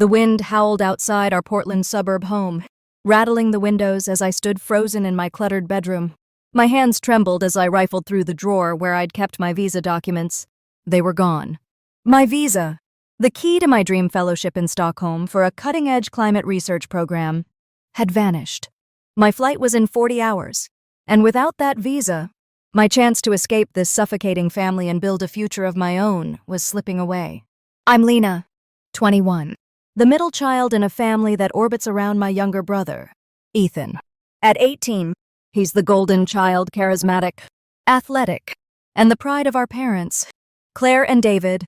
The wind howled outside our Portland suburb home, rattling the windows as I stood frozen in my cluttered bedroom. My hands trembled as I rifled through the drawer where I'd kept my visa documents. They were gone. My visa, the key to my dream fellowship in Stockholm for a cutting-edge climate research program, had vanished. My flight was in 40 hours, and without that visa, my chance to escape this suffocating family and build a future of my own was slipping away. I'm Lena, 21, the middle child in a family that orbits around my younger brother, Ethan. At 18, he's the golden child, charismatic, athletic, and the pride of our parents, Claire and David.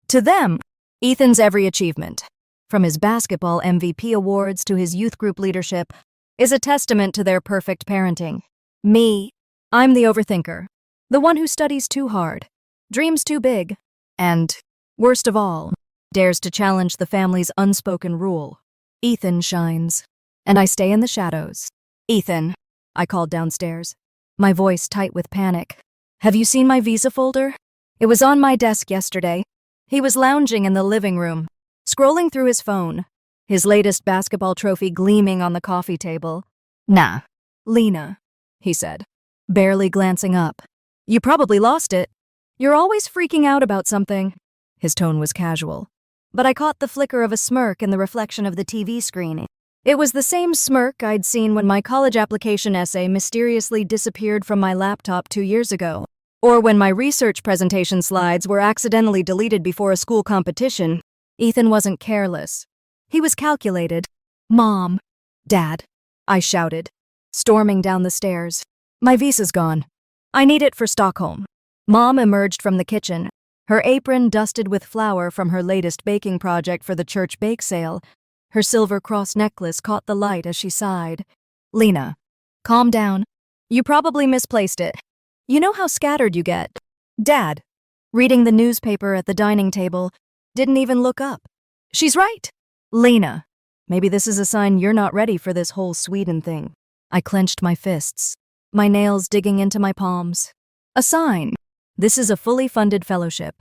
To them, Ethan's every achievement, from his basketball MVP awards to his youth group leadership, is a testament to their perfect parenting. Me, I'm the overthinker, the one who studies too hard, dreams too big, and, worst of all, dares to challenge the family's unspoken rule. Ethan shines, and I stay in the shadows. Ethan, I called downstairs, my voice tight with panic. Have you seen my visa folder? It was on my desk yesterday. He was lounging in the living room, scrolling through his phone, his latest basketball trophy gleaming on the coffee table. Nah, Lena, he said, barely glancing up. You probably lost it. You're always freaking out about something. His tone was casual, but I caught the flicker of a smirk in the reflection of the TV screen. It was the same smirk I'd seen when my college application essay mysteriously disappeared from my laptop 2 years ago, or when my research presentation slides were accidentally deleted before a school competition. Ethan wasn't careless. He was calculated. Mom, Dad, I shouted, storming down the stairs. My visa's gone. I need it for Stockholm. Mom emerged from the kitchen, her apron dusted with flour from her latest baking project for the church bake sale. Her silver cross necklace caught the light as she sighed. Lena, calm down. You probably misplaced it. You know how scattered you get. Dad, reading the newspaper at the dining table, didn't even look up. She's right. Lena, maybe this is a sign you're not ready for this whole Sweden thing. I clenched my fists, my nails digging into my palms. A sign. This is a fully funded fellowship.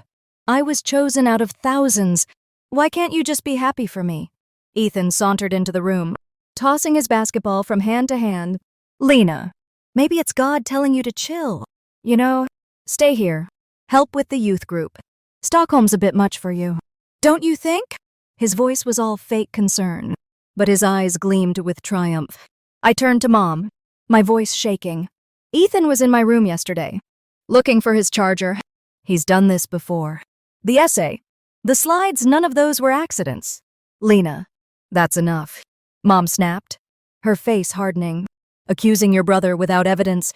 I was chosen out of thousands. Why can't you just be happy for me? Ethan sauntered into the room, tossing his basketball from hand to hand. Lena, maybe it's God telling you to chill. You know, stay here. Help with the youth group. Stockholm's a bit much for you. Don't you think? His voice was all fake concern, but his eyes gleamed with triumph. I turned to Mom, my voice shaking. Ethan was in my room yesterday, looking for his charger. He's done this before. The essay, the slides, none of those were accidents. Lena, that's enough. Mom snapped, her face hardening. Accusing your brother without evidence.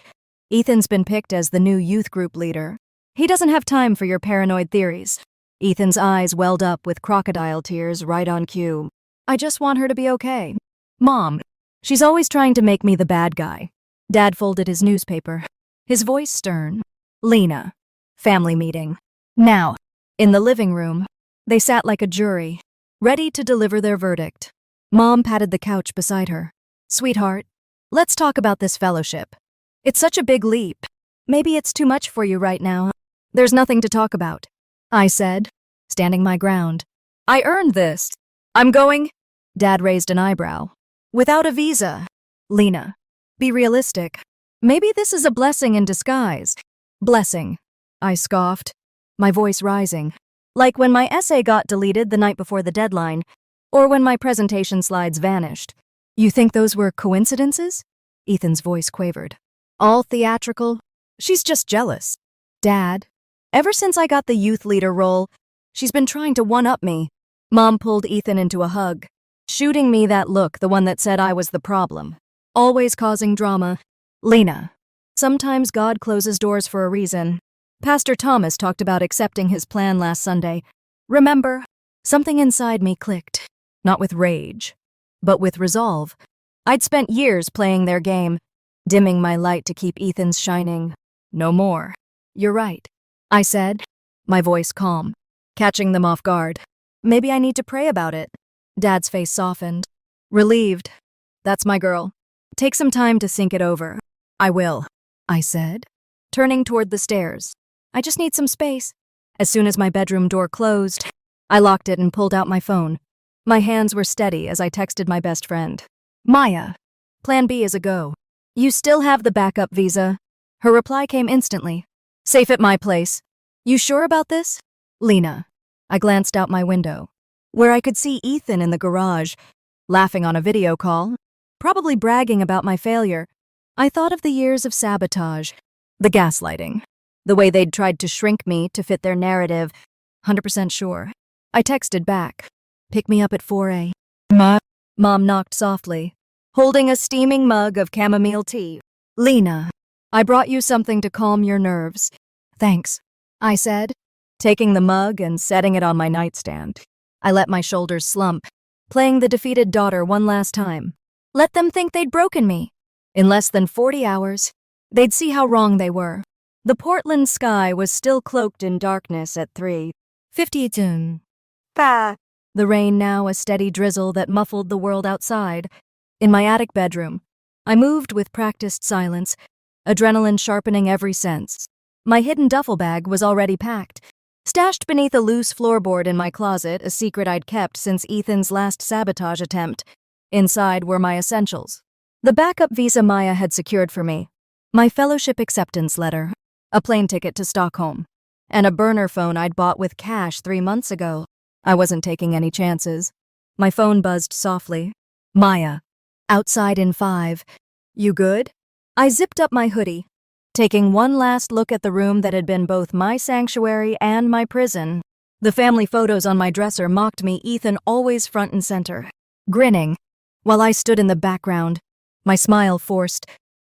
Ethan's been picked as the new youth group leader. He doesn't have time for your paranoid theories. Ethan's eyes welled up with crocodile tears right on cue. I just want her to be okay. Mom, she's always trying to make me the bad guy. Dad folded his newspaper, his voice stern. Lena, family meeting. Now, in the living room, they sat like a jury, ready to deliver their verdict. Mom patted the couch beside her. Sweetheart, let's talk about this fellowship. It's such a big leap. Maybe it's too much for you right now. There's nothing to talk about, I said, standing my ground. I earned this. I'm going. Dad raised an eyebrow. Without a visa. Lena, be realistic. Maybe this is a blessing in disguise. Blessing, I scoffed, my voice rising. Like when my essay got deleted the night before the deadline, or when my presentation slides vanished. You think those were coincidences? Ethan's voice quavered. All theatrical? She's just jealous. Dad, ever since I got the youth leader role, she's been trying to one-up me. Mom pulled Ethan into a hug, shooting me that look, the one that said I was the problem. Always causing drama. Lena, sometimes God closes doors for a reason. Pastor Thomas talked about accepting his plan last Sunday. Remember? Something inside me clicked. Not with rage, but with resolve. I'd spent years playing their game, dimming my light to keep Ethan's shining. No more. You're right, I said, my voice calm, catching them off guard. Maybe I need to pray about it. Dad's face softened. Relieved. That's my girl. Take some time to think it over. I will, I said, turning toward the stairs. I just need some space. As soon as my bedroom door closed, I locked it and pulled out my phone. My hands were steady as I texted my best friend. Maya. Plan B is a go. You still have the backup visa? Her reply came instantly. Safe at my place. You sure about this? Lena. I glanced out my window, where I could see Ethan in the garage, laughing on a video call, probably bragging about my failure. I thought of the years of sabotage, the gaslighting, the way they'd tried to shrink me to fit their narrative. 100% sure. I texted back. Pick me up at 4 a.m. Mom knocked softly, holding a steaming mug of chamomile tea. Lena, I brought you something to calm your nerves. Thanks, I said, taking the mug and setting it on my nightstand. I let my shoulders slump, playing the defeated daughter one last time. Let them think they'd broken me. In less than 40 hours, they'd see how wrong they were. The Portland sky was still cloaked in darkness at 3:52. The rain now a steady drizzle that muffled the world outside. In my attic bedroom, I moved with practiced silence, adrenaline sharpening every sense. My hidden duffel bag was already packed, stashed beneath a loose floorboard in my closet, a secret I'd kept since Ethan's last sabotage attempt. Inside were my essentials. The backup visa Maya had secured for me, my fellowship acceptance letter, a plane ticket to Stockholm, and a burner phone I'd bought with cash 3 months ago. I wasn't taking any chances. My phone buzzed softly. Maya. Outside in 5. You good? I zipped up my hoodie, taking one last look at the room that had been both my sanctuary and my prison. The family photos on my dresser mocked me, Ethan always front and center, grinning, while I stood in the background, my smile forced.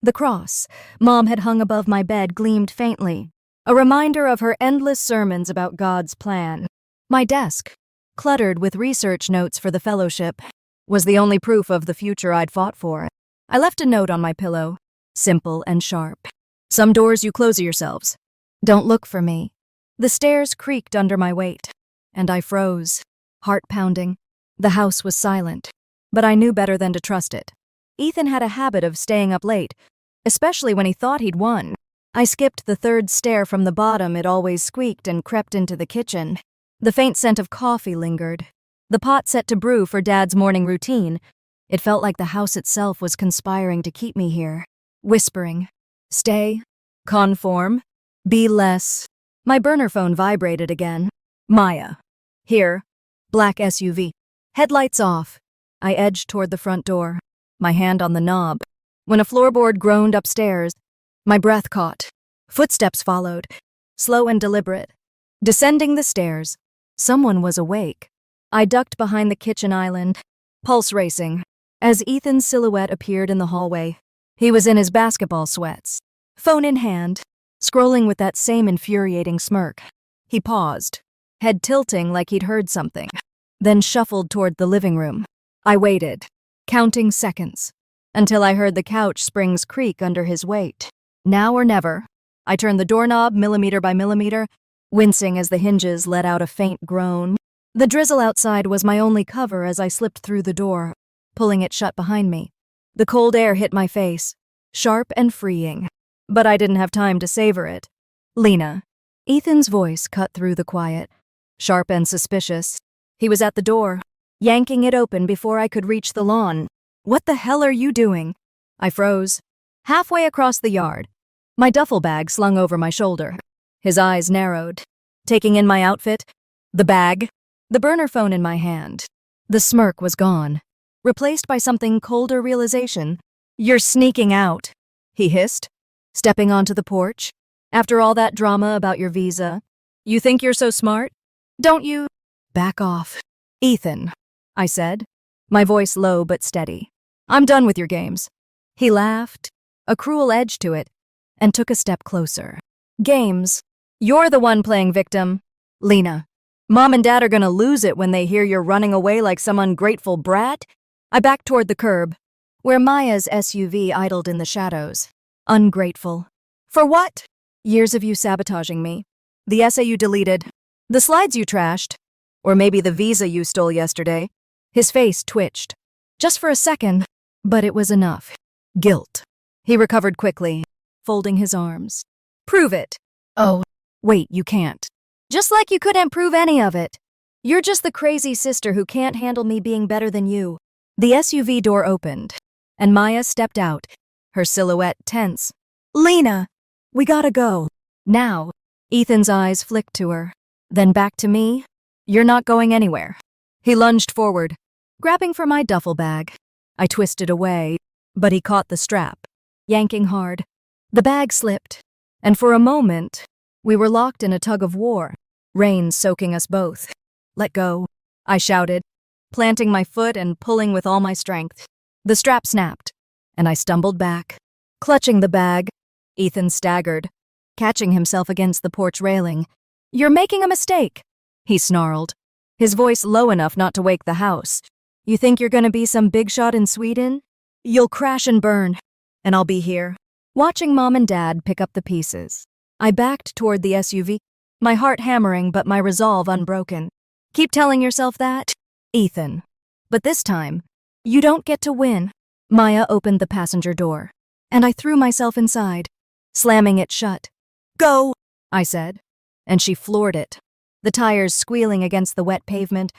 The cross Mom had hung above my bed gleamed faintly, a reminder of her endless sermons about God's plan. My desk, cluttered with research notes for the fellowship, was the only proof of the future I'd fought for. I left a note on my pillow, simple and sharp. Some doors you close yourselves. Don't look for me. The stairs creaked under my weight, and I froze, heart pounding. The house was silent, but I knew better than to trust it. Ethan had a habit of staying up late, especially when he thought he'd won. I skipped the 3rd stair from the bottom it always squeaked and crept into the kitchen. The faint scent of coffee lingered, the pot set to brew for Dad's morning routine. It felt like the house itself was conspiring to keep me here, whispering, stay, conform, be less. My burner phone vibrated again. Maya. Here. Black SUV. Headlights off. I edged toward the front door, my hand on the knob, when a floorboard groaned upstairs. My breath caught. Footsteps followed, slow and deliberate. Descending the stairs, someone was awake. I ducked behind the kitchen island, pulse racing, as Ethan's silhouette appeared in the hallway. He was in his basketball sweats, phone in hand, scrolling with that same infuriating smirk. He paused, head tilting like he'd heard something, then shuffled toward the living room. I waited, counting seconds, until I heard the couch springs creak under his weight. Now or never. I turned the doorknob millimeter by millimeter, wincing as the hinges let out a faint groan. The drizzle outside was my only cover as I slipped through the door, pulling it shut behind me. The cold air hit my face, sharp and freeing, but I didn't have time to savor it. Lena. Ethan's voice cut through the quiet, sharp and suspicious. He was at the door, yanking it open before I could reach the lawn. What the hell are you doing? I froze, halfway across the yard, my duffel bag slung over my shoulder. His eyes narrowed, taking in my outfit, the bag, the burner phone in my hand. The smirk was gone, replaced by something colder realization. You're sneaking out, he hissed, stepping onto the porch. After all that drama about your visa, you think you're so smart? Don't you? Back off. Ethan, I said, my voice low but steady. I'm done with your games. He laughed, a cruel edge to it, and took a step closer. Games? You're the one playing victim. Lena. Mom and Dad are gonna lose it when they hear you're running away like some ungrateful brat. I backed toward the curb, where Maya's SUV idled in the shadows. Ungrateful. For what? Years of you sabotaging me. The essay you deleted. The slides you trashed. Or maybe the visa you stole yesterday. His face twitched. Just for a second, but it was enough. Guilt. He recovered quickly, folding his arms. Prove it. Oh. Wait, you can't. Just like you couldn't prove any of it. You're just the crazy sister who can't handle me being better than you. The SUV door opened, and Maya stepped out, her silhouette tense. Lena, we gotta go. Now. Ethan's eyes flicked to her, then back to me. You're not going anywhere. He lunged forward, grabbing for my duffel bag. I twisted away, but he caught the strap, yanking hard. The bag slipped, and for a moment, we were locked in a tug of war, rain soaking us both. Let go, I shouted, planting my foot and pulling with all my strength. The strap snapped, and I stumbled back. Clutching the bag, Ethan staggered, catching himself against the porch railing. You're making a mistake, he snarled, his voice low enough not to wake the house. You think you're gonna be some big shot in Sweden? You'll crash and burn, and I'll be here, watching Mom and Dad pick up the pieces. I backed toward the SUV, my heart hammering but my resolve unbroken. Keep telling yourself that, Ethan. But this time, you don't get to win. Maya opened the passenger door, and I threw myself inside, slamming it shut. Go, I said, and she floored it, the tires squealing against the wet pavement.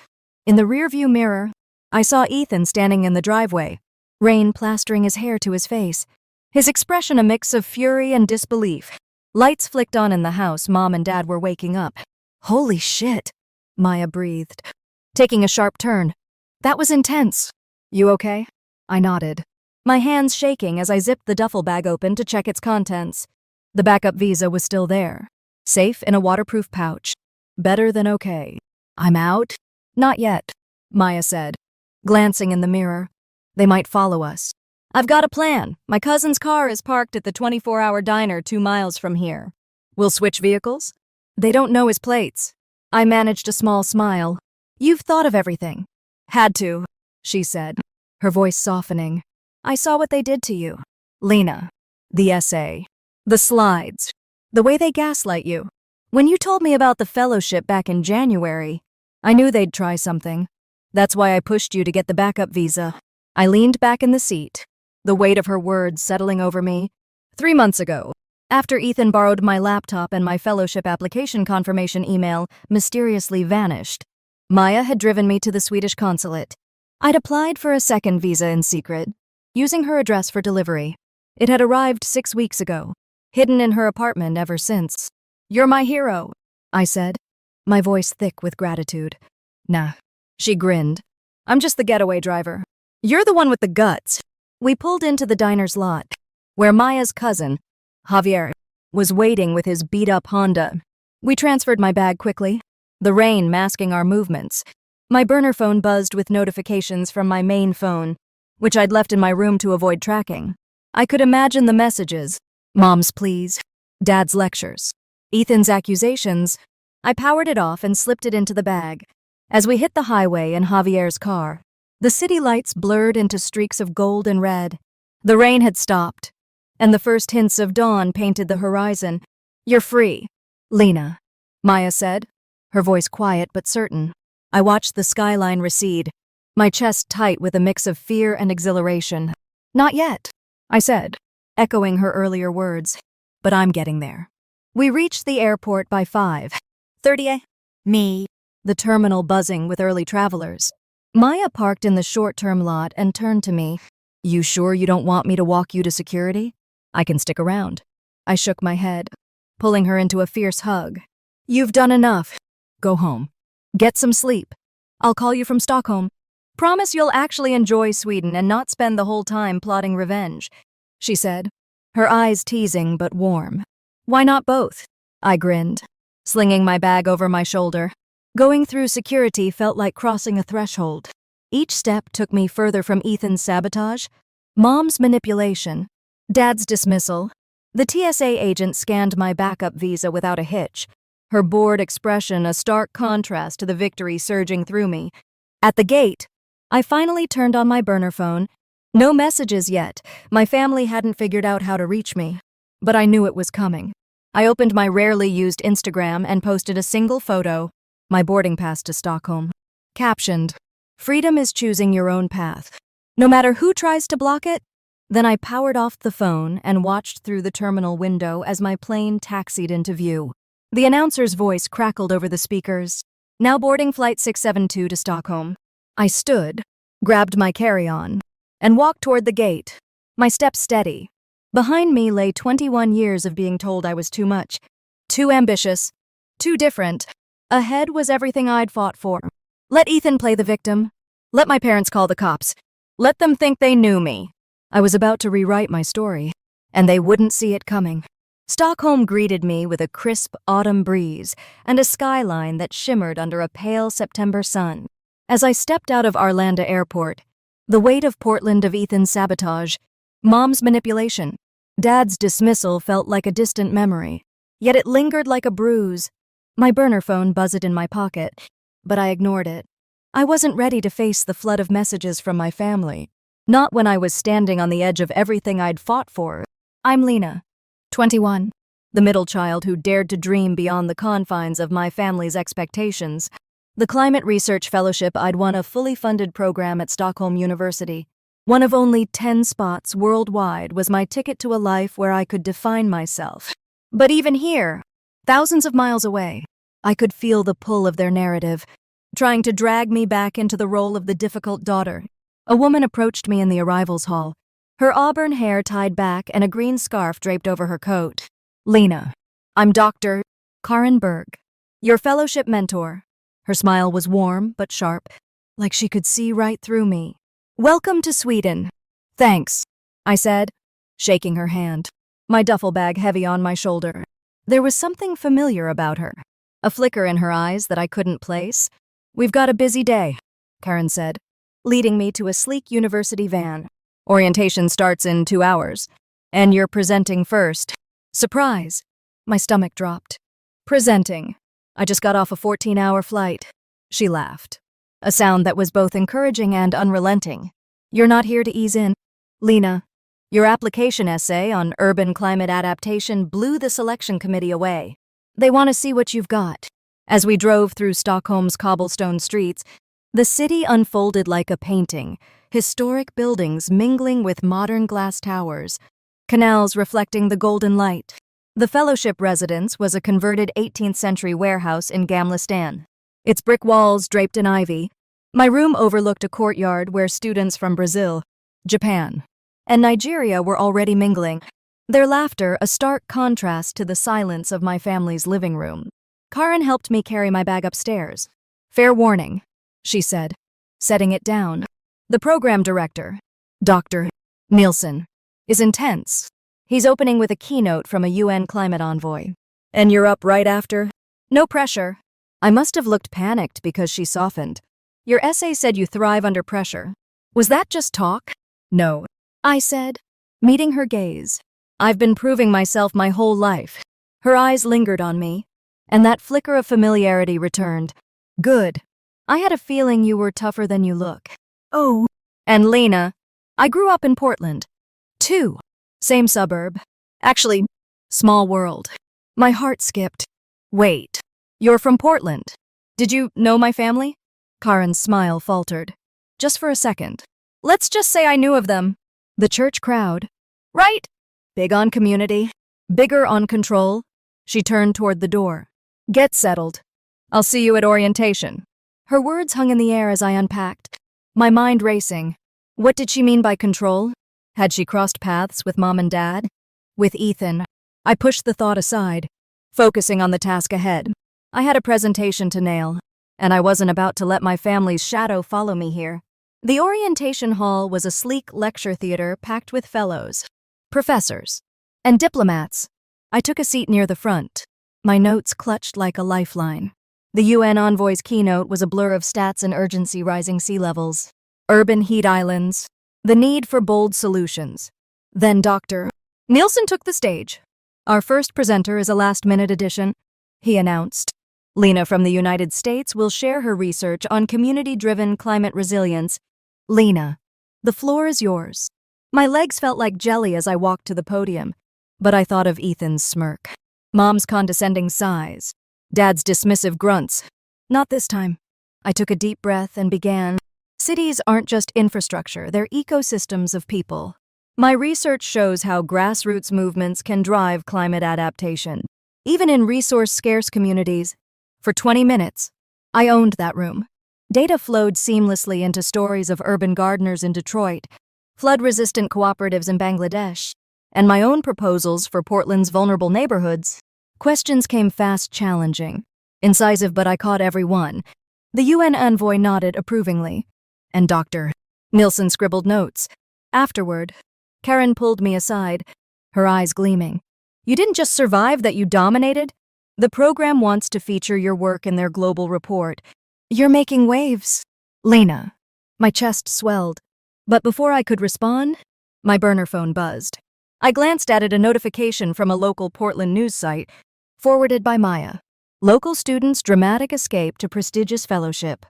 In the rearview mirror, I saw Ethan standing in the driveway, rain plastering his hair to his face, his expression a mix of fury and disbelief. Lights flicked on in the house. Mom and Dad were waking up. Holy shit, Maya breathed, taking a sharp turn. That was intense. You okay? I nodded, my hands shaking as I zipped the duffel bag open to check its contents. The backup visa was still there, safe in a waterproof pouch. Better than okay. I'm out? Not yet, Maya said, glancing in the mirror. They might follow us. I've got a plan. My cousin's car is parked at the 24-hour diner 2 miles from here. We'll switch vehicles? They don't know his plates. I managed a small smile. You've thought of everything. Had to, she said, her voice softening. I saw what they did to you. Lena. The essay. The slides. The way they gaslight you. When you told me about the fellowship back in January, I knew they'd try something. That's why I pushed you to get the backup visa. I leaned back in the seat, the weight of her words settling over me. 3 months ago, after Ethan borrowed my laptop and my fellowship application confirmation email mysteriously vanished, Maya had driven me to the Swedish consulate. I'd applied for a second visa in secret, using her address for delivery. It had arrived 6 weeks ago, hidden in her apartment ever since. You're my hero, I said, my voice thick with gratitude. Nah, she grinned. I'm just the getaway driver. You're the one with the guts. We pulled into the diner's lot, where Maya's cousin, Javier, was waiting with his beat-up Honda. We transferred my bag quickly, the rain masking our movements. My burner phone buzzed with notifications from my main phone, which I'd left in my room to avoid tracking. I could imagine the messages. Mom's pleas, Dad's lectures, Ethan's accusations. I powered it off and slipped it into the bag. As we hit the highway in Javier's car, the city lights blurred into streaks of gold and red. The rain had stopped, and the first hints of dawn painted the horizon. You're free, Lena, Maya said, her voice quiet but certain. I watched the skyline recede, my chest tight with a mix of fear and exhilaration. Not yet, I said, echoing her earlier words, but I'm getting there. We reached the airport by 5:30 me, the terminal buzzing with early travelers. Maya parked in the short-term lot and turned to me. You sure you don't want me to walk you to security? I can stick around. I shook my head, pulling her into a fierce hug. You've done enough. Go home. Get some sleep. I'll call you from Stockholm. Promise you'll actually enjoy Sweden and not spend the whole time plotting revenge, she said, her eyes teasing but warm. Why not both? I grinned, slinging my bag over my shoulder. Going through security felt like crossing a threshold. Each step took me further from Ethan's sabotage, Mom's manipulation, Dad's dismissal. The TSA agent scanned my backup visa without a hitch, her bored expression a stark contrast to the victory surging through me. At the gate, I finally turned on my burner phone. No messages yet. My family hadn't figured out how to reach me, but I knew it was coming. I opened my rarely used Instagram and posted a single photo, my boarding pass to Stockholm. Captioned, "Freedom is choosing your own path, no matter who tries to block it." Then I powered off the phone and watched through the terminal window as my plane taxied into view. The announcer's voice crackled over the speakers. Now boarding flight 672 to Stockholm. I stood, grabbed my carry-on, and walked toward the gate, my steps steady. Behind me lay 21 years of being told I was too much, too ambitious, too different. Ahead was everything I'd fought for. Let Ethan play the victim. Let my parents call the cops. Let them think they knew me. I was about to rewrite my story, and they wouldn't see it coming. Stockholm greeted me with a crisp autumn breeze and a skyline that shimmered under a pale September sun. As I stepped out of Arlanda Airport, the weight of Portland of Ethan's sabotage, Mom's manipulation, Dad's dismissal felt like a distant memory, yet it lingered like a bruise. My burner phone buzzed in my pocket, but I ignored it. I wasn't ready to face the flood of messages from my family, not when I was standing on the edge of everything I'd fought for. I'm Lena, 21, the middle child who dared to dream beyond the confines of my family's expectations. The climate research fellowship I'd won, a fully funded program at Stockholm University. One of only 10 spots worldwide, was my ticket to a life where I could define myself. But even here, thousands of miles away, I could feel the pull of their narrative, trying to drag me back into the role of the difficult daughter. A woman approached me in the arrivals hall, her auburn hair tied back and a green scarf draped over her coat. Lena, I'm Dr. Karin Berg, your fellowship mentor. Her smile was warm but sharp, like she could see right through me. Welcome to Sweden. Thanks, I said, shaking her hand, my duffel bag heavy on my shoulder. There was something familiar about her, a flicker in her eyes that I couldn't place. We've got a busy day, Karin said, leading me to a sleek university van. Orientation starts in 2 hours, and you're presenting first. Surprise! My stomach dropped. Presenting. I just got off a 14-hour flight. She laughed, a sound that was both encouraging and unrelenting. You're not here to ease in. Lena, your application essay on urban climate adaptation blew the selection committee away. They want to see what you've got. As we drove through Stockholm's cobblestone streets, the city unfolded like a painting, historic buildings mingling with modern glass towers, canals reflecting the golden light. The fellowship residence was a converted 18th century warehouse in Gamla stan, its brick walls draped in ivy. My room overlooked a courtyard where students from Brazil, Japan, and Nigeria were already mingling, their laughter a stark contrast to the silence of my family's living room. Karin helped me carry my bag upstairs. Fair warning, she said, setting it down. The program director, Dr. Nielsen, is intense. He's opening with a keynote from a UN climate envoy. And you're up right after? No pressure. I must have looked panicked because she softened. Your essay said you thrive under pressure. Was that just talk? No, I said, meeting her gaze. I've been proving myself my whole life. Her eyes lingered on me, and that flicker of familiarity returned. Good. I had a feeling you were tougher than you look. Oh. And Lena, I grew up in Portland, too. Same suburb. Actually, small world. My heart skipped. Wait, you're from Portland. Did you know my family? Karin's smile faltered. Just for a second. Let's just say I knew of them. The church crowd. Right? Big on community. Bigger on control. She turned toward the door. Get settled. I'll see you at orientation. Her words hung in the air as I unpacked, my mind racing. What did she mean by control? Had she crossed paths with Mom and Dad? With Ethan? I pushed the thought aside, focusing on the task ahead. I had a presentation to nail, and I wasn't about to let my family's shadow follow me here. The orientation hall was a sleek lecture theater packed with fellows, professors, and diplomats. I took a seat near the front, my notes clutched like a lifeline. The UN envoy's keynote was a blur of stats and urgency: rising sea levels, urban heat islands, the need for bold solutions. Then Dr. Nielsen took the stage. Our first presenter is a last-minute addition, he announced. Lena from the United States will share her research on community-driven climate resilience. Lena, the floor is yours. My legs felt like jelly as I walked to the podium, but I thought of Ethan's smirk, Mom's condescending sighs, Dad's dismissive grunts. Not this time. I took a deep breath and began. Cities aren't just infrastructure, they're ecosystems of people. My research shows how grassroots movements can drive climate adaptation, even in resource-scarce communities. For 20 minutes, I owned that room. Data flowed seamlessly into stories of urban gardeners in Detroit, flood-resistant cooperatives in Bangladesh, and my own proposals for Portland's vulnerable neighborhoods. Questions came fast, challenging, incisive, but I caught every one. The UN envoy nodded approvingly, and Dr. Nilsson scribbled notes. Afterward, Karen pulled me aside, her eyes gleaming. You didn't just survive, that you dominated? The program wants to feature your work in their global report. You're making waves. Lena. My chest swelled. But before I could respond, my burner phone buzzed. I glanced at it, a notification from a local Portland news site, forwarded by Maya. Local students' dramatic escape to prestigious fellowship.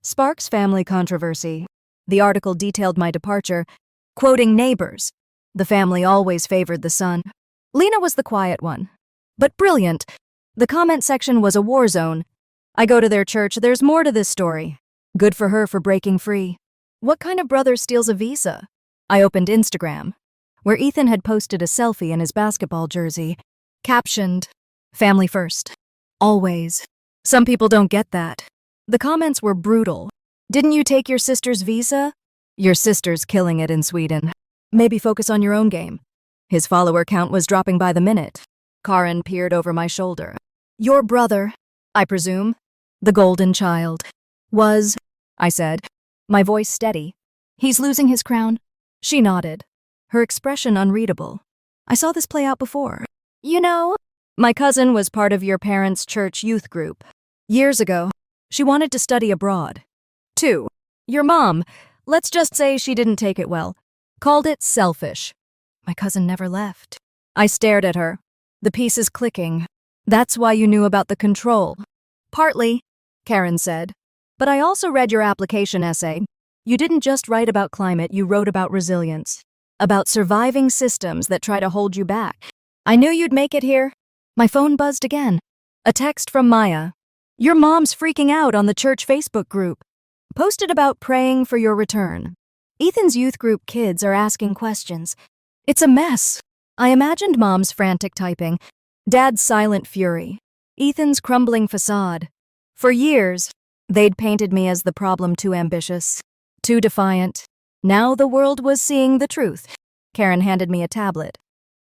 Sparks family controversy. The article detailed my departure, quoting neighbors. The family always favored the son. Lena was the quiet one. But brilliant. The comment section was a war zone. I go to their church, there's more to this story. Good for her for breaking free. What kind of brother steals a visa? I opened Instagram, where Ethan had posted a selfie in his basketball jersey, captioned, "Family first. Always." Some people don't get that. The comments were brutal. Didn't you take your sister's visa? Your sister's killing it in Sweden. Maybe focus on your own game. His follower count was dropping by the minute. Karen peered over my shoulder. Your brother, I presume, the golden child, was, I said, my voice steady. He's losing his crown. She nodded, her expression unreadable. I saw this play out before. You know, my cousin was part of your parents' church youth group. Years ago, she wanted to study abroad. 2. Your mom, let's just say she didn't take it well, called it selfish. My cousin never left. I stared at her, the pieces clicking. That's why you knew about the control. Partly, Karen said. But I also read your application essay. You didn't just write about climate, you wrote about resilience. About surviving systems that try to hold you back. I knew you'd make it here. My phone buzzed again. A text from Maya. Your mom's freaking out on the church Facebook group. Posted about praying for your return. Ethan's youth group kids are asking questions. It's a mess. I imagined mom's frantic typing, dad's silent fury, Ethan's crumbling facade. For years, they'd painted me as the problem, too ambitious, too defiant. Now the world was seeing the truth. Karen handed me a tablet.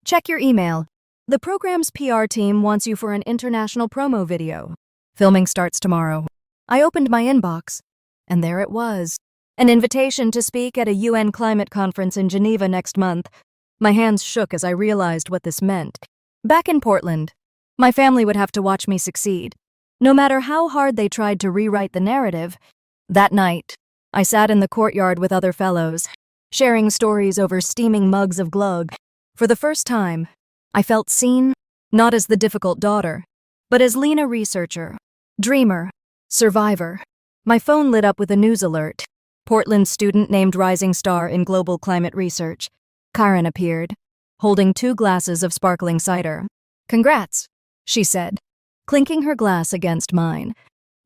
Check your email. The program's PR team wants you for an international promo video. Filming starts tomorrow. I opened my inbox, and there it was. An invitation to speak at a UN climate conference in Geneva next month. My hands shook as I realized what this meant. Back in Portland, my family would have to watch me succeed. No matter how hard they tried to rewrite the narrative. That night, I sat in the courtyard with other fellows, sharing stories over steaming mugs of glug. For the first time, I felt seen, not as the difficult daughter, but as Lena, researcher, dreamer, survivor. My phone lit up with a news alert. Portland student named rising star in global climate research. Karen appeared, holding 2 glasses of sparkling cider. Congrats, she said, clinking her glass against mine.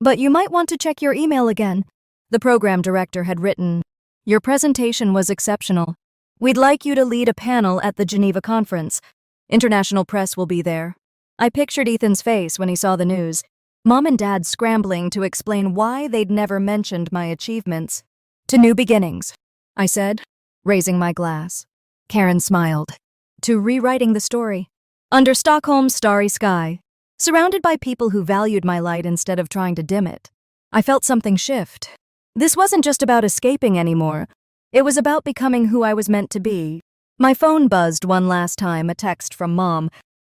But you might want to check your email again. The program director had written, your presentation was exceptional. We'd like you to lead a panel at the Geneva conference. International press will be there. I pictured Ethan's face when he saw the news. Mom and Dad scrambling to explain why they'd never mentioned my achievements. To new beginnings, I said, raising my glass. Karen smiled. To rewriting the story. Under Stockholm's starry sky, surrounded by people who valued my light instead of trying to dim it. I felt something shift. This wasn't just about escaping anymore. It was about becoming who I was meant to be. My phone buzzed one last time, a text from Mom.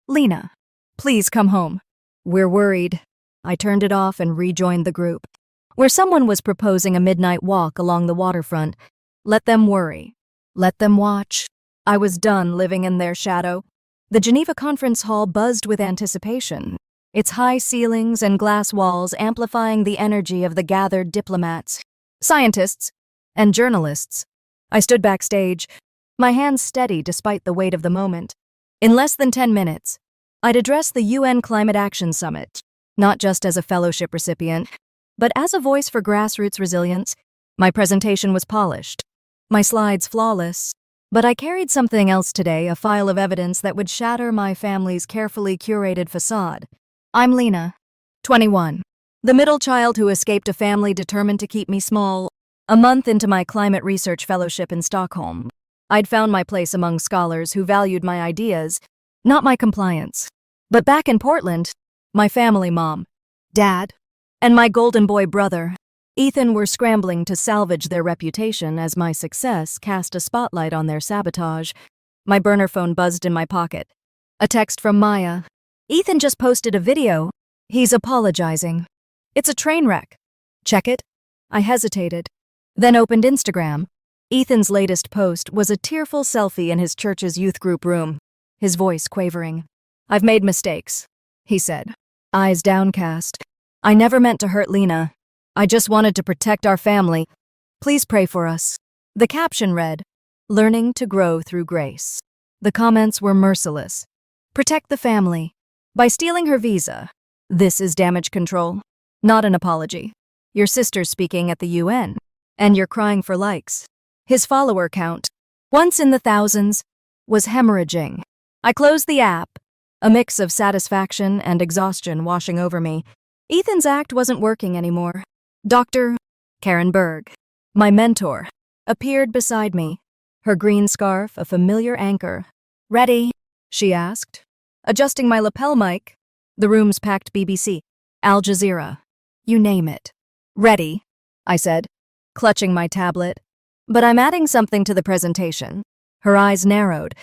Lena, please come home. We're worried. I turned it off and rejoined the group, where someone was proposing a midnight walk along the waterfront. Let them worry. Let them watch. I was done living in their shadow. The Geneva conference hall buzzed with anticipation, its high ceilings and glass walls amplifying the energy of the gathered diplomats, scientists, and journalists. I stood backstage, my hands steady despite the weight of the moment. In less than 10 minutes, I'd address the UN Climate Action Summit, not just as a fellowship recipient, but as a voice for grassroots resilience. My presentation was polished, my slides flawless, but I carried something else today, a file of evidence that would shatter my family's carefully curated facade. I'm Lena, 21, The middle child who escaped a family determined to keep me small. A month into my climate research fellowship in Stockholm, I'd found my place among scholars who valued my ideas, not my compliance. But back in Portland, my family, mom, dad, and my golden boy brother, Ethan, were scrambling to salvage their reputation as my success cast a spotlight on their sabotage. My burner phone buzzed in my pocket. A text from Maya. Ethan just posted a video. He's apologizing. It's a train wreck. Check it? I hesitated, then opened Instagram. Ethan's latest post was a tearful selfie in his church's youth group room, his voice quavering. I've made mistakes, he said, eyes downcast. I never meant to hurt Lena. I just wanted to protect our family. Please pray for us. The caption read, Learning to grow through grace. The comments were merciless. Protect the family. By stealing her visa. This is damage control, not an apology. Your sister's speaking at the UN, and you're crying for likes. His follower count, once in the thousands, was hemorrhaging. I closed the app, a mix of satisfaction and exhaustion washing over me. Ethan's act wasn't working anymore. Dr. Karen Berg, my mentor, appeared beside me, her green scarf a familiar anchor. Ready? She asked, adjusting my lapel mic. The room's packed BBC, Al Jazeera, you name it. Ready, I said, clutching my tablet. But I'm adding something to the presentation. Her eyes narrowed,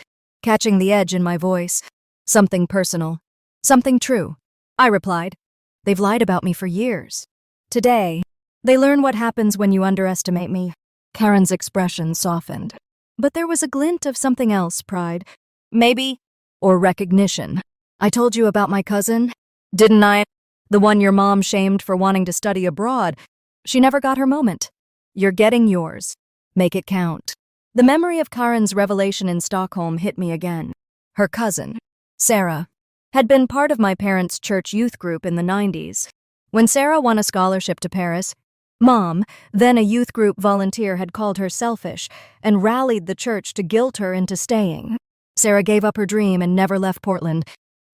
catching the edge in my voice. Something personal. Something true. I replied. They've lied about me for years. Today, they learn what happens when you underestimate me. Karen's expression softened. But there was a glint of something else, pride. Maybe. Or recognition. I told you about my cousin, didn't I? The one your mom shamed for wanting to study abroad. She never got her moment. You're getting yours. Make it count. The memory of Karen's revelation in Stockholm hit me again. Her cousin, Sarah, had been part of my parents' church youth group in the 90s. When Sarah won a scholarship to Paris, Mom, then a youth group volunteer, had called her selfish and rallied the church to guilt her into staying. Sarah gave up her dream and never left Portland.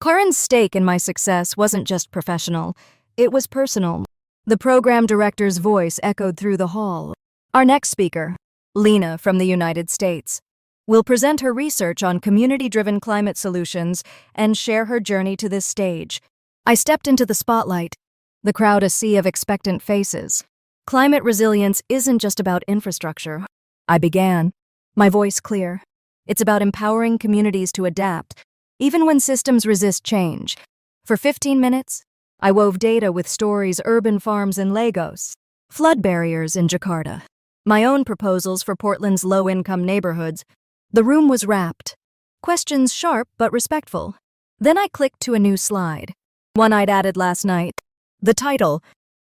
Karen's stake in my success wasn't just professional, it was personal. The program director's voice echoed through the hall. Our next speaker, Lena from the United States, will present her research on community-driven climate solutions and share her journey to this stage. I stepped into the spotlight, the crowd a sea of expectant faces. Climate resilience isn't just about infrastructure. I began, my voice clear. It's about empowering communities to adapt, even when systems resist change. For 15 minutes, I wove data with stories, urban farms in Lagos, flood barriers in Jakarta, my own proposals for Portland's low-income neighborhoods. The room was rapt, questions sharp but respectful. Then I clicked to a new slide, one I'd added last night. The title,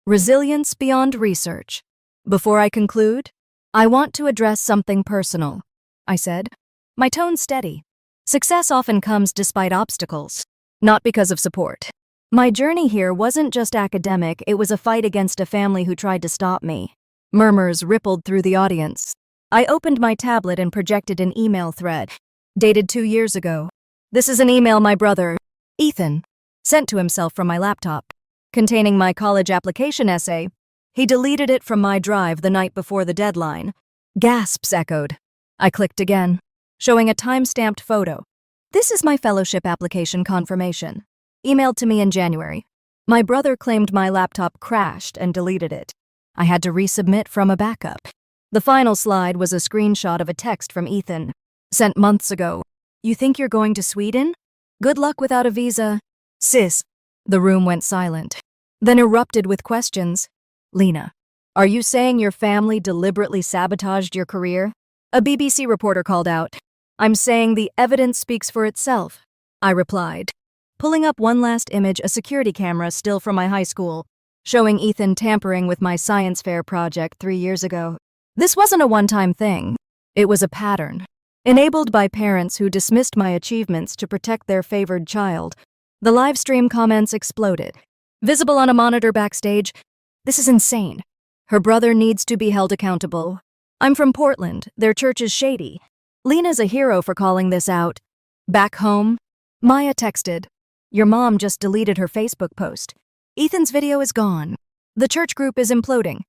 Resilience Beyond Research. Before I conclude, I want to address something personal, I said, my tone steady. Success often comes despite obstacles, not because of support. My journey here wasn't just academic, it was a fight against a family who tried to stop me. Murmurs rippled through the audience. I opened my tablet and projected an email thread, dated 2 years ago. This is an email my brother, Ethan, sent to himself from my laptop, containing my college application essay. He deleted it from my drive the night before the deadline. Gasps echoed. I clicked again, showing a time-stamped photo. This is my fellowship application confirmation, emailed to me in January. My brother claimed my laptop crashed and deleted it. I had to resubmit from a backup. The final slide was a screenshot of a text from Ethan, sent months ago. You think you're going to Sweden? Good luck without a visa. Sis. The room went silent, then erupted with questions. Lena, are you saying your family deliberately sabotaged your career? A BBC reporter called out. I'm saying the evidence speaks for itself, I replied, pulling up one last image, a security camera still from my high school, showing Ethan tampering with my science fair project 3 years ago. This wasn't a one-time thing. It was a pattern, enabled by parents who dismissed my achievements to protect their favored child. The live stream comments exploded. Visible on a monitor backstage, this is insane. Her brother needs to be held accountable. I'm from Portland, their church is shady. Lena's a hero for calling this out. Back home, Maya texted, your mom just deleted her Facebook post. Ethan's video is gone. The church group is imploding.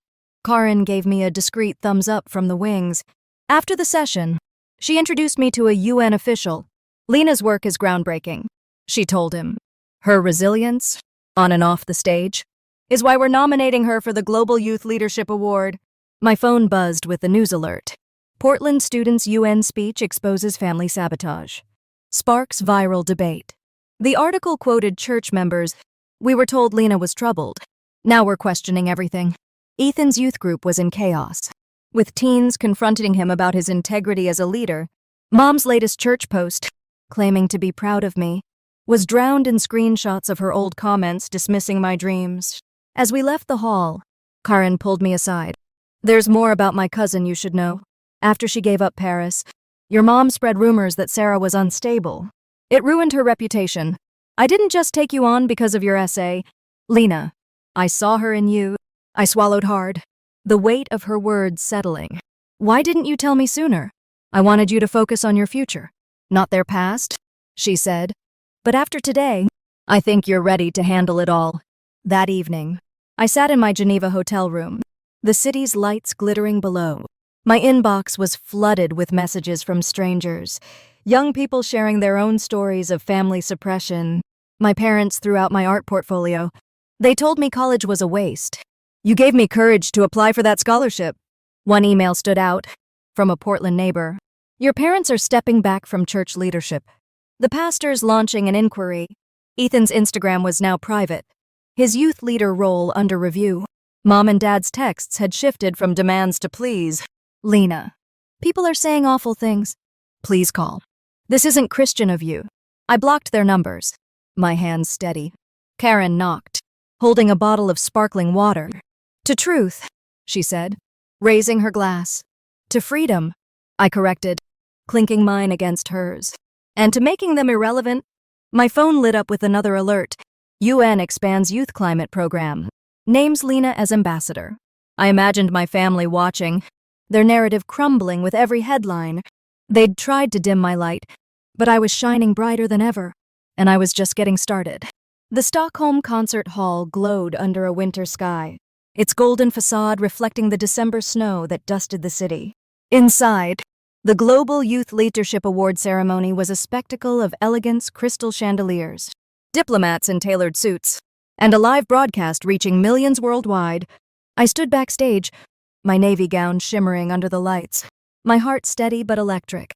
Karen gave me a discreet thumbs up from the wings. After the session, she introduced me to a UN official. Lena's work is groundbreaking, she told him. Her resilience, on and off the stage, is why we're nominating her for the Global Youth Leadership Award. My phone buzzed with the news alert. Portland students' UN speech exposes family sabotage. Sparks viral debate. The article quoted church members. We were told Lena was troubled. Now we're questioning everything. Ethan's youth group was in chaos, with teens confronting him about his integrity as a leader. Mom's latest church post, claiming to be proud of me, was drowned in screenshots of her old comments dismissing my dreams. As we left the hall, Karen pulled me aside. There's more about my cousin you should know. After she gave up Paris, your mom spread rumors that Sarah was unstable. It ruined her reputation. I didn't just take you on because of your essay. Lena, I saw her in you. I swallowed hard, the weight of her words settling. Why didn't you tell me sooner? I wanted you to focus on your future, not their past, she said. But after today, I think you're ready to handle it all. That evening, I sat in my Geneva hotel room, the city's lights glittering below. My inbox was flooded with messages from strangers, young people sharing their own stories of family suppression. My parents threw out my art portfolio. They told me college was a waste. You gave me courage to apply for that scholarship. One email stood out, from a Portland neighbor. Your parents are stepping back from church leadership. The pastor's launching an inquiry. Ethan's Instagram was now private, his youth leader role under review. Mom and Dad's texts had shifted from demands to pleas. Lena, people are saying awful things. Please call. This isn't Christian of you. I blocked their numbers. My hands steady. Karen knocked, holding a bottle of sparkling water. To truth, she said, raising her glass. To freedom, I corrected, clinking mine against hers. And to making them irrelevant, my phone lit up with another alert. UN expands youth climate program. Names Lena as ambassador. I imagined my family watching, their narrative crumbling with every headline. They'd tried to dim my light, but I was shining brighter than ever, and I was just getting started. The Stockholm Concert Hall glowed under a winter sky, its golden facade reflecting the December snow that dusted the city. Inside, the Global Youth Leadership Award ceremony was a spectacle of elegance, crystal chandeliers, diplomats in tailored suits, and a live broadcast reaching millions worldwide. I stood backstage, my navy gown shimmering under the lights, my heart steady but electric.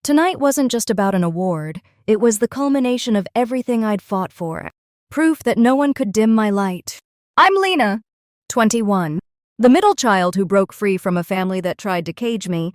Tonight wasn't just about an award, it was the culmination of everything I'd fought for. Proof that no one could dim my light. I'm Lena, 21, the middle child who broke free from a family that tried to cage me.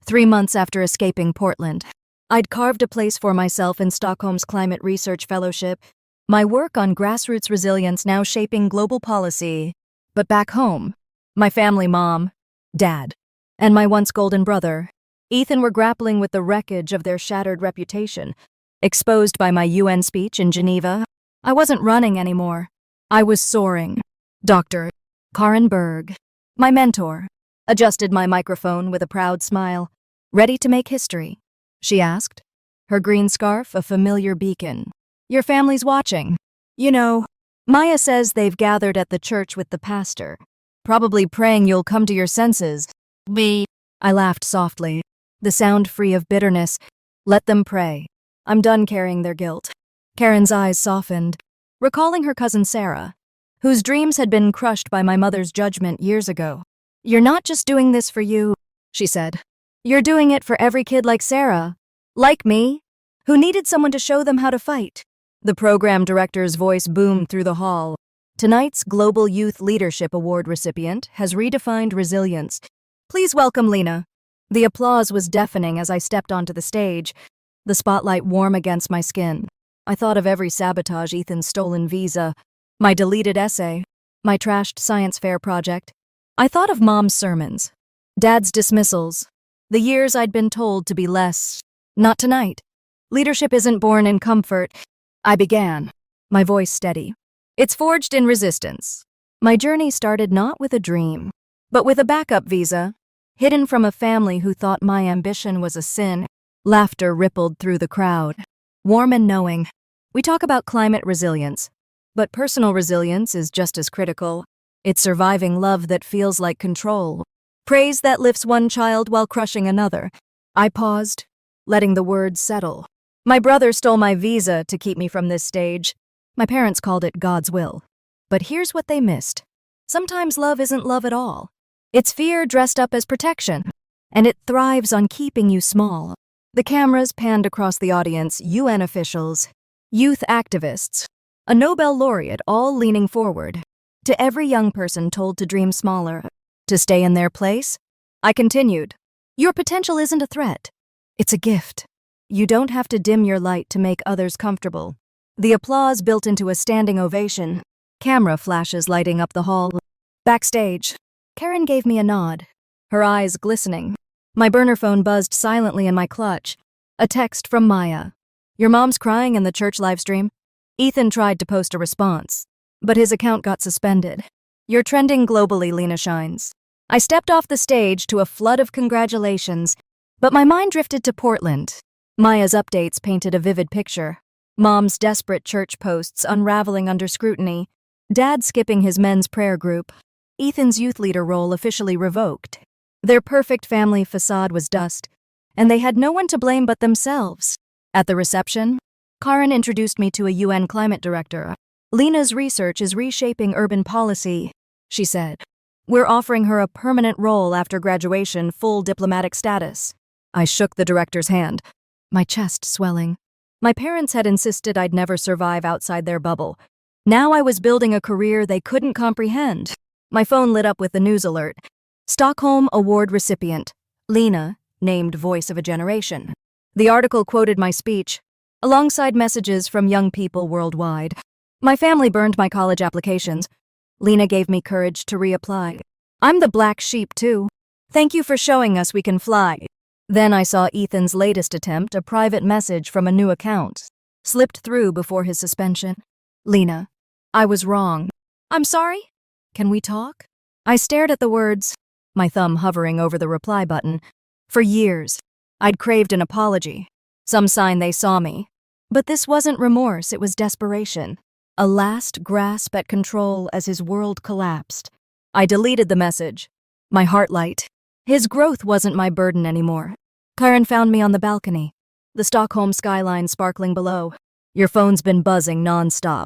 3 months after escaping Portland, I'd carved a place for myself in Stockholm's Climate Research Fellowship, my work on grassroots resilience now shaping global policy. But back home, my family, mom, dad, and my once golden brother, Ethan, were grappling with the wreckage of their shattered reputation. Exposed by my UN speech in Geneva, I wasn't running anymore. I was soaring. Dr. Karen Berg, my mentor, adjusted my microphone with a proud smile. Ready to make history? She asked, her green scarf a familiar beacon. Your family's watching. You know, Maya says they've gathered at the church with the pastor, probably praying you'll come to your senses. I laughed softly, the sound free of bitterness. Let them pray. I'm done carrying their guilt. Karen's eyes softened, recalling her cousin Sarah, whose dreams had been crushed by my mother's judgment years ago. You're not just doing this for you, she said. You're doing it for every kid like Sarah, like me, who needed someone to show them how to fight. The program director's voice boomed through the hall. Tonight's Global Youth Leadership Award recipient has redefined resilience. Please welcome Lena. The applause was deafening as I stepped onto the stage, the spotlight warm against my skin. I thought of every sabotage, Ethan's stolen visa, my deleted essay, my trashed science fair project. I thought of Mom's sermons, Dad's dismissals, the years I'd been told to be less. Not tonight. Leadership isn't born in comfort. I began, my voice steady. It's forged in resistance. My journey started not with a dream, but with a backup visa, hidden from a family who thought my ambition was a sin. Laughter rippled through the crowd, warm and knowing. We talk about climate resilience, but personal resilience is just as critical. It's surviving love that feels like control. Praise that lifts one child while crushing another. I paused, letting the words settle. My brother stole my visa to keep me from this stage. My parents called it God's will. But here's what they missed. Sometimes love isn't love at all. It's fear dressed up as protection, and it thrives on keeping you small. The cameras panned across the audience, UN officials, youth activists, a Nobel laureate, all leaning forward. To every young person told to dream smaller, to stay in their place, I continued. Your potential isn't a threat. It's a gift. You don't have to dim your light to make others comfortable. The applause built into a standing ovation, camera flashes lighting up the hall. Backstage, Karen gave me a nod, her eyes glistening. My burner phone buzzed silently in my clutch. A text from Maya. Your mom's crying in the church livestream? Ethan tried to post a response, but his account got suspended. You're trending globally, Lena Shines. I stepped off the stage to a flood of congratulations, but my mind drifted to Portland. Maya's updates painted a vivid picture. Mom's desperate church posts unraveling under scrutiny. Dad skipping his men's prayer group. Ethan's youth leader role officially revoked. Their perfect family facade was dust, and they had no one to blame but themselves. At the reception, Karen introduced me to a UN climate director. Lena's research is reshaping urban policy, she said. We're offering her a permanent role after graduation, full diplomatic status. I shook the director's hand, my chest swelling. My parents had insisted I'd never survive outside their bubble. Now I was building a career they couldn't comprehend. My phone lit up with the news alert. Stockholm Award recipient, Lena, named Voice of a Generation. The article quoted my speech, alongside messages from young people worldwide. My family burned my college applications. Lena gave me courage to reapply. I'm the black sheep, too. Thank you for showing us we can fly. Then I saw Ethan's latest attempt, a private message from a new account. Slipped through before his suspension. Lena, I was wrong. I'm sorry? Can we talk? I stared at the words, my thumb hovering over the reply button. For years, I'd craved an apology, some sign they saw me. But this wasn't remorse, it was desperation. A last grasp at control as his world collapsed. I deleted the message, my heart light. His growth wasn't my burden anymore. Karen found me on the balcony, the Stockholm skyline sparkling below. Your phone's been buzzing nonstop,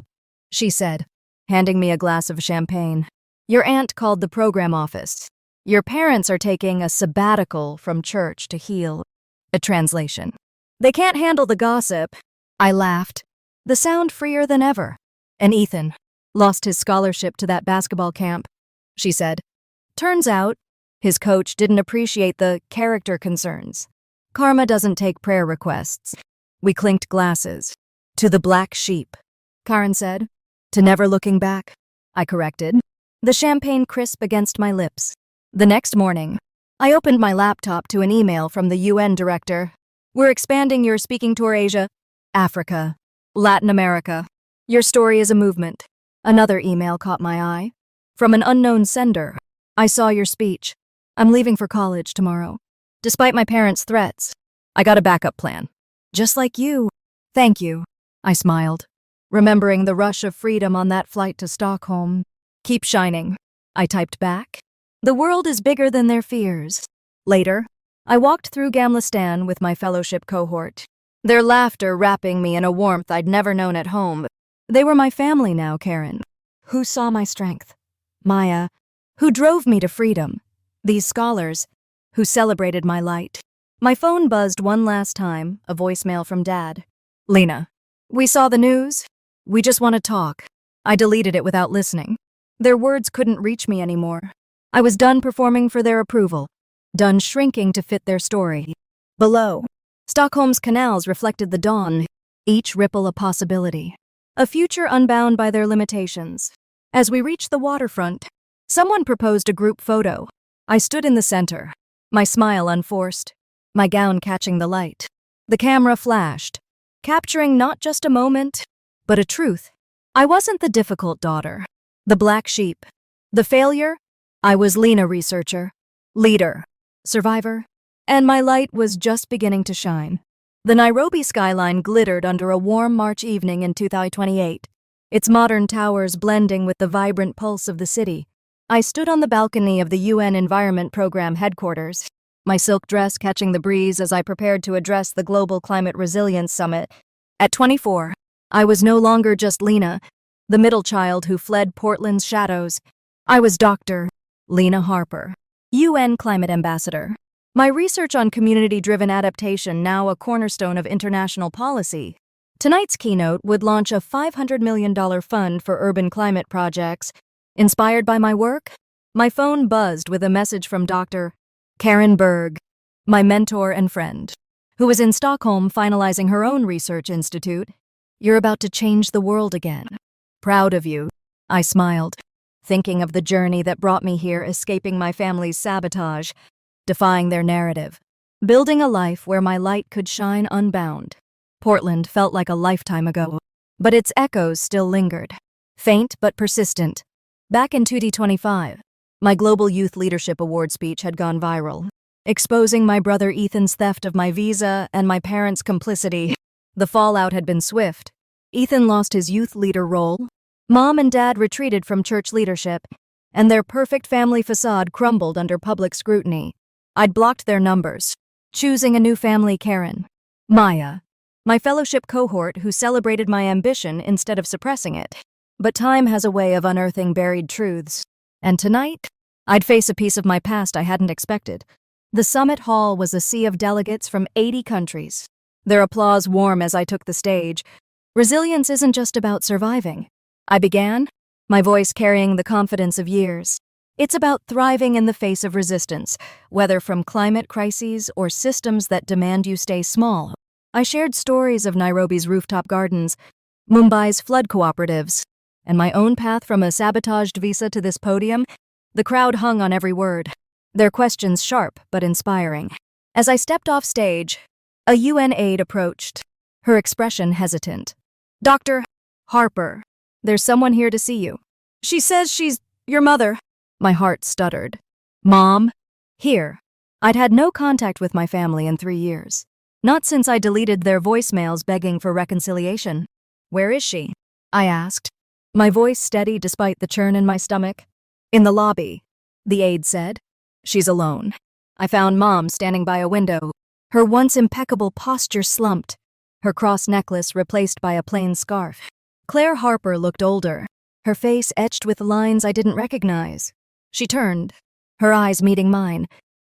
she said, handing me a glass of champagne. Your aunt called the program office. Your parents are taking a sabbatical from church to heal. A translation. They can't handle the gossip. I laughed, the sound freer than ever. And Ethan lost his scholarship to that basketball camp, she said. Turns out, his coach didn't appreciate the character concerns. Karma doesn't take prayer requests. We clinked glasses. To the black sheep, Karen said. To never looking back, I corrected, the champagne crisp against my lips. The next morning, I opened my laptop to an email from the UN director. We're expanding your speaking tour Asia, Africa, Latin America. Your story is a movement. Another email caught my eye. From an unknown sender. I saw your speech. I'm leaving for college tomorrow. Despite my parents' threats, I got a backup plan. Just like you. Thank you, I smiled, remembering the rush of freedom on that flight to Stockholm. Keep shining, I typed back. The world is bigger than their fears. Later, I walked through Gamla Stan with my fellowship cohort, their laughter wrapping me in a warmth I'd never known at home. They were my family now, Karen, who saw my strength. Maya, who drove me to freedom. These scholars, who celebrated my light. My phone buzzed one last time, a voicemail from Dad. Lena, we saw the news. We just want to talk. I deleted it without listening. Their words couldn't reach me anymore. I was done performing for their approval, done shrinking to fit their story. Below, Stockholm's canals reflected the dawn, each ripple a possibility, a future unbound by their limitations. As we reached the waterfront, someone proposed a group photo. I stood in the center, my smile unforced, my gown catching the light. The camera flashed, capturing not just a moment, but a truth. I wasn't the difficult daughter, the black sheep, the failure. I was Lena, researcher, leader, survivor, and my light was just beginning to shine. The Nairobi skyline glittered under a warm March evening in 2028, its modern towers blending with the vibrant pulse of the city. I stood on the balcony of the UN Environment Program headquarters, my silk dress catching the breeze as I prepared to address the Global Climate Resilience Summit. At 24, I was no longer just Lena, the middle child who fled Portland's shadows. I was Dr. Lena Harper, UN Climate Ambassador. My research on community-driven adaptation now a cornerstone of international policy. Tonight's keynote would launch a $500 million fund for urban climate projects. Inspired by my work, my phone buzzed with a message from Dr. Karen Berg, my mentor and friend, who was in Stockholm finalizing her own research institute. You're about to change the world again. Proud of you, I smiled, thinking of the journey that brought me here, escaping my family's sabotage, defying their narrative, building a life where my light could shine unbound. Portland felt like a lifetime ago, but its echoes still lingered, faint but persistent. Back in 2025, my Global Youth Leadership Award speech had gone viral, exposing my brother Ethan's theft of my visa and my parents' complicity. The fallout had been swift. Ethan lost his youth leader role. Mom and Dad retreated from church leadership, and their perfect family facade crumbled under public scrutiny. I'd blocked their numbers, choosing a new family, Karen. Maya, my fellowship cohort who celebrated my ambition instead of suppressing it. But time has a way of unearthing buried truths. And tonight, I'd face a piece of my past I hadn't expected. The summit hall was a sea of delegates from 80 countries, their applause warm as I took the stage. Resilience isn't just about surviving. I began, my voice carrying the confidence of years. It's about thriving in the face of resistance, whether from climate crises or systems that demand you stay small. I shared stories of Nairobi's rooftop gardens, Mumbai's flood cooperatives, and my own path from a sabotaged visa to this podium. The crowd hung on every word, their questions sharp but inspiring. As I stepped off stage, a UN aide approached, her expression hesitant. Dr. Harper, there's someone here to see you. She says she's your mother. My heart stuttered. Mom? Here. I'd had no contact with my family in 3 years. Not since I deleted their voicemails begging for reconciliation. Where is she? I asked, my voice steady despite the churn in my stomach. In the lobby, the aide said. She's alone. I found Mom standing by a window, her once impeccable posture slumped, her cross necklace replaced by a plain scarf. Claire Harper looked older, her face etched with lines I didn't recognize. She turned, her eyes meeting mine,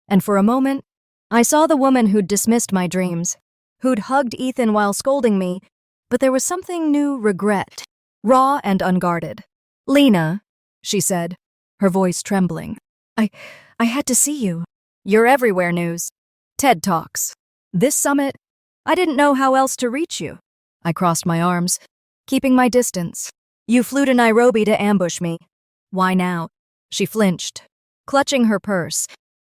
and for a moment, I saw the woman who'd dismissed my dreams, who'd hugged Ethan while scolding me, but there was something new, regret, raw and unguarded. Lena, she said, her voice trembling. I had to see you. You're everywhere news. TED Talks. This summit, I didn't know how else to reach you. I crossed my arms, keeping my distance. You flew to Nairobi to ambush me. Why now? She flinched, clutching her purse.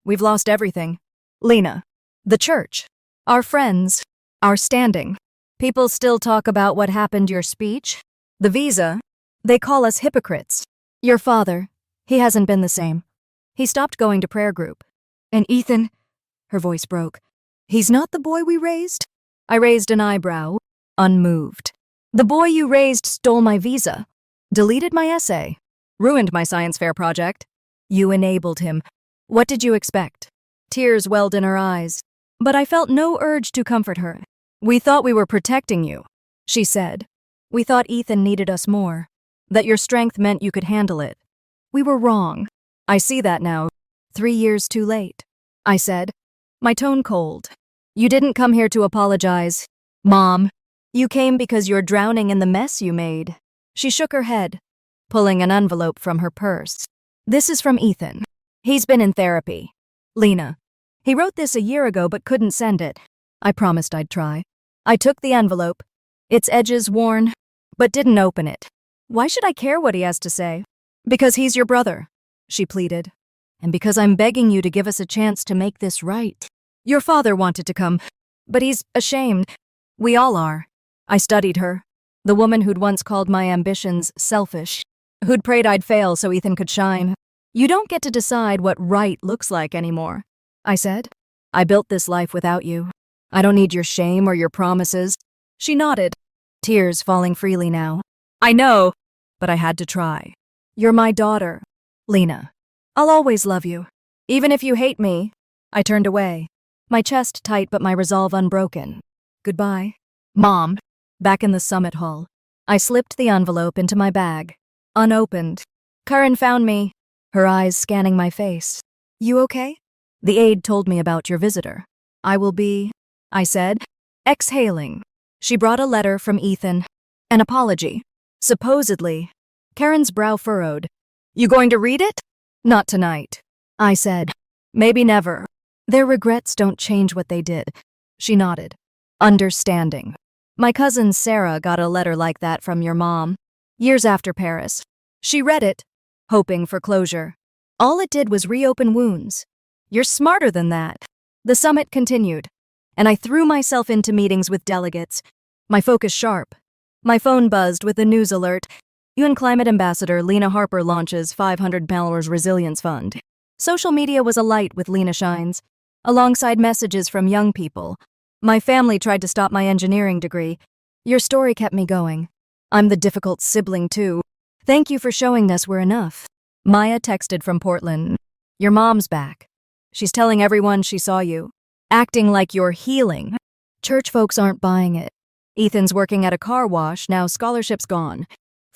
We've lost everything. Lena, the church, our friends, our standing. People still talk about what happened your speech. The visa, they call us hypocrites. Your father, he hasn't been the same. He stopped going to prayer group. And Ethan, her voice broke. He's not the boy we raised? I raised an eyebrow, unmoved. The boy you raised stole my visa, deleted my essay, ruined my science fair project. You enabled him. What did you expect? Tears welled in her eyes, but I felt no urge to comfort her. We thought we were protecting you, she said. We thought Ethan needed us more, that your strength meant you could handle it. We were wrong. I see that now. 3 years too late, I said, my tone cold. You didn't come here to apologize, Mom. You came because you're drowning in the mess you made. She shook her head, pulling an envelope from her purse. This is from Ethan. He's been in therapy. Lena. He wrote this a year ago but couldn't send it. I promised I'd try. I took the envelope, its edges worn, but didn't open it. Why should I care what he has to say? Because he's your brother, she pleaded. And because I'm begging you to give us a chance to make this right. Your father wanted to come, but he's ashamed. We all are. I studied her, the woman who'd once called my ambitions selfish, who'd prayed I'd fail so Ethan could shine. You don't get to decide what right looks like anymore, I said. I built this life without you. I don't need your shame or your promises. She nodded, tears falling freely now. I know, but I had to try. You're my daughter, Lena. I'll always love you. Even if you hate me. I turned away, my chest tight but my resolve unbroken. Goodbye. Mom. Back in the summit hall, I slipped the envelope into my bag. Unopened. Karen found me, her eyes scanning my face. You okay? The aide told me about your visitor. I will be, I said, exhaling. She brought a letter from Ethan. An apology. Supposedly. Karen's brow furrowed. You going to read it? Not tonight. I said. Maybe never. Their regrets don't change what they did. She nodded. Understanding. My cousin Sarah got a letter like that from your mom, years after Paris. She read it, hoping for closure. All it did was reopen wounds. You're smarter than that. The summit continued, and I threw myself into meetings with delegates, my focus sharp. My phone buzzed with a news alert. UN Climate Ambassador Lena Harper launches $500 resilience fund. Social media was alight with Lena shines, alongside messages from young people. My family tried to stop my engineering degree. Your story kept me going. I'm the difficult sibling too. Thank you for showing us we're enough. Maya texted from Portland. Your mom's back. She's telling everyone she saw you, acting like you're healing. Church folks aren't buying it. Ethan's working at a car wash, now scholarship's gone.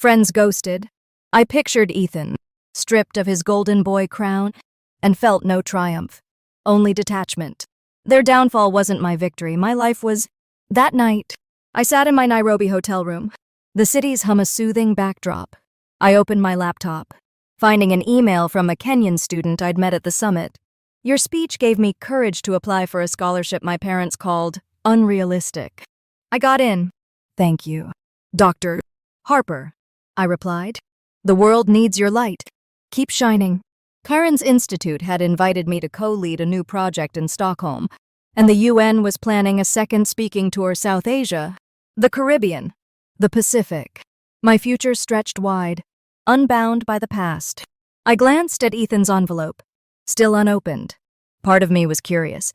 Friends ghosted. I pictured Ethan, stripped of his golden boy crown, and felt no triumph, only detachment. Their downfall wasn't my victory, my life was. That night, I sat in my Nairobi hotel room. The cities hum a soothing backdrop. I opened my laptop, finding an email from a Kenyan student I'd met at the summit. Your speech gave me courage to apply for a scholarship my parents called unrealistic. I got in. Thank you. Dr. Harper, I replied. The world needs your light. Keep shining. Karen's Institute had invited me to co-lead a new project in Stockholm, and the UN was planning a second speaking tour South Asia, the Caribbean, the Pacific. My future stretched wide, unbound by the past. I glanced at Ethan's envelope, still unopened. Part of me was curious,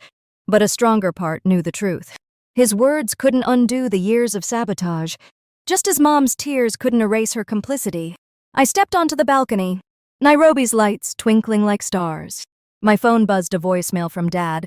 but a stronger part knew the truth. His words couldn't undo the years of sabotage, just as Mom's tears couldn't erase her complicity. I stepped onto the balcony, Nairobi's lights twinkling like stars. My phone buzzed a voicemail from Dad,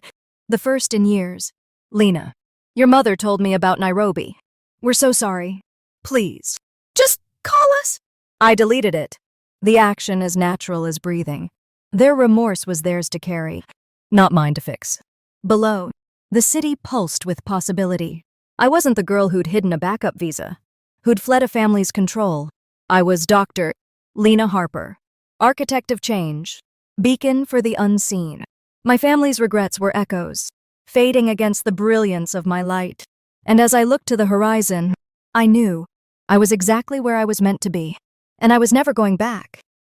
the first in years. Lena, your mother told me about Nairobi. We're so sorry. Please, just call us. I deleted it. The action as natural as breathing. Their remorse was theirs to carry, not mine to fix. Below, the city pulsed with possibility. I wasn't the girl who'd hidden a backup visa, who'd fled a family's control. I was Dr. Lena Harper. Architect of change, beacon for the unseen. My family's regrets were echoes, fading against the brilliance of my light. And as I looked to the horizon, I knew I was exactly where I was meant to be, and I was never going back.